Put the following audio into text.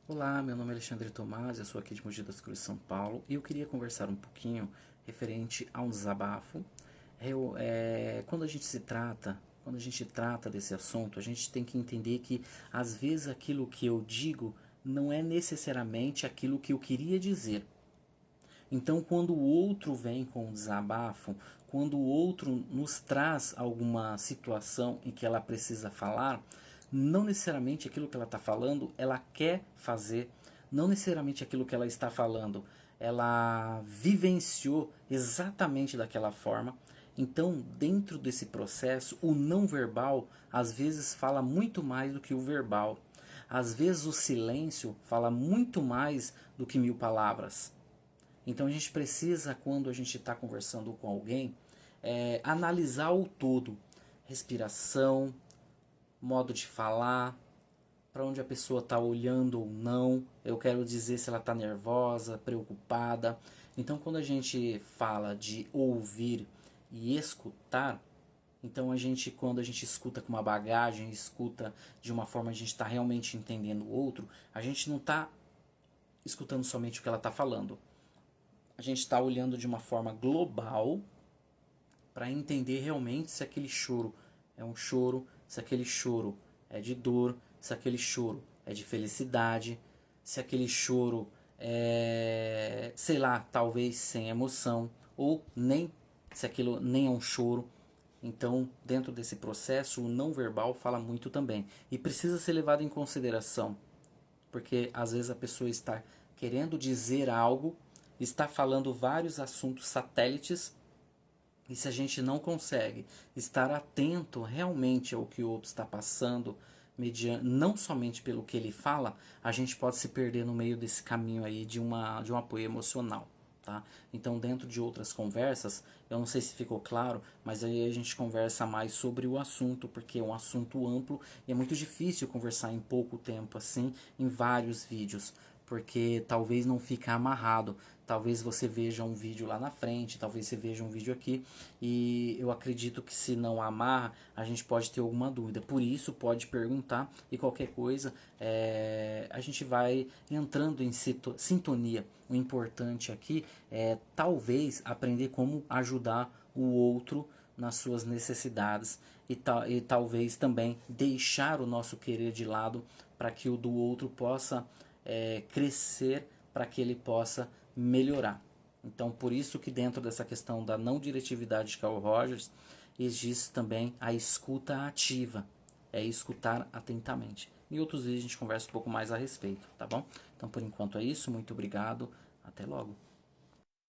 Olá, meu nome é Alexandre Tomás, eu sou aqui de Mogi das Cruzes, São Paulo, e eu queria conversar um pouquinho referente a um desabafo. Quando a gente trata desse assunto, a gente tem que entender que às vezes aquilo que eu digo não é necessariamente aquilo que eu queria dizer. Então, quando o outro vem com um desabafo, quando o outro nos traz alguma situação em que ela precisa falar, não necessariamente aquilo que ela está falando ela quer fazer, não necessariamente aquilo que ela está falando ela vivenciou exatamente daquela forma. Então, dentro desse processo, o não verbal às vezes fala muito mais do que o verbal. Às vezes, o silêncio fala muito mais do que mil palavras. Então a gente precisa, quando a gente está conversando com alguém, analisar o todo. Respiração, modo de falar, para onde a pessoa está olhando ou não. Eu quero dizer se ela está nervosa, preocupada. Então quando a gente fala de ouvir e escutar, então quando a gente escuta com uma bagagem, escuta de uma forma a gente está realmente entendendo o outro, a gente não está escutando somente o que ela está falando. A gente está olhando de uma forma global para entender realmente se aquele choro é um choro, se aquele choro é de dor, se aquele choro é de felicidade, se aquele choro é, sei lá, talvez sem emoção, ou nem, se aquilo nem é um choro. Então, dentro desse processo, o não verbal fala muito também. E precisa ser levado em consideração, porque às vezes a pessoa está querendo dizer algo, está falando vários assuntos satélites, e se a gente não consegue estar atento realmente ao que o outro está passando, mediante, não somente pelo que ele fala, a gente pode se perder no meio desse caminho aí de um apoio emocional. Tá? Então, dentro de outras conversas, eu não sei se ficou claro, mas aí a gente conversa mais sobre o assunto, porque é um assunto amplo e é muito difícil conversar em pouco tempo assim, em vários vídeos, porque talvez não fique amarrado. Talvez você veja um vídeo lá na frente, talvez você veja um vídeo aqui, e eu acredito que se não amarra, a gente pode ter alguma dúvida. Por isso, pode perguntar e qualquer coisa a gente vai entrando em sintonia. O importante aqui é talvez aprender como ajudar o outro nas suas necessidades e talvez também deixar o nosso querer de lado para que o do outro possa crescer, para que ele possa melhorar. Então, por isso que dentro dessa questão da não diretividade de Carl Rogers, existe também a escuta ativa, é escutar atentamente. Em outros vídeos a gente conversa um pouco mais a respeito, tá bom? Então, por enquanto é isso, muito obrigado, até logo.